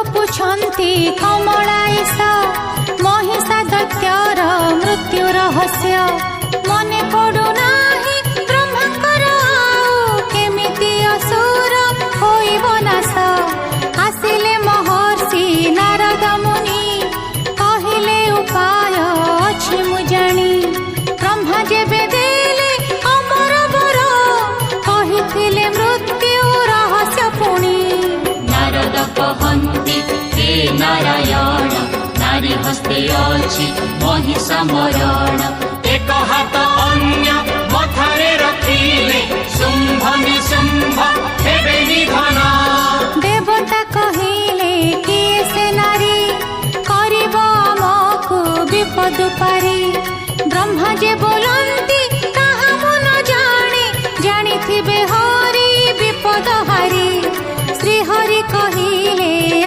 ପୁଛନ୍ତି କମଳାଇସ ମହିଷା ଦୈତ୍ୟର ମୃତ୍ୟୁ ରହସ୍ୟ ମନେ ପଡୁନାହିଁ ବ୍ରହ୍ମାଙ୍କର ଆଉ କେମିତି ଅସୁର ହୋଇବ ନାଶ ଆସିଲେ ମହର୍ଷି ନାରଦ ମୁନି କହିଲେ ଉପାୟ ଅଛି ମୁଁ ଜାଣି ବ୍ରହ୍ମା ଯେବେ ଦେଲେ ଅମର ବର କହିଥିଲେ ମୃତ୍ୟୁ ରହସ୍ୟ ପୁଣି ନାରଦ କହନ୍ତି ହେ ନାରାୟଣ ନାରୀ ହସ୍ତେ ଅଛି ମହିଷା ମରଣ ଏକ ହାତ ଅନ୍ୟ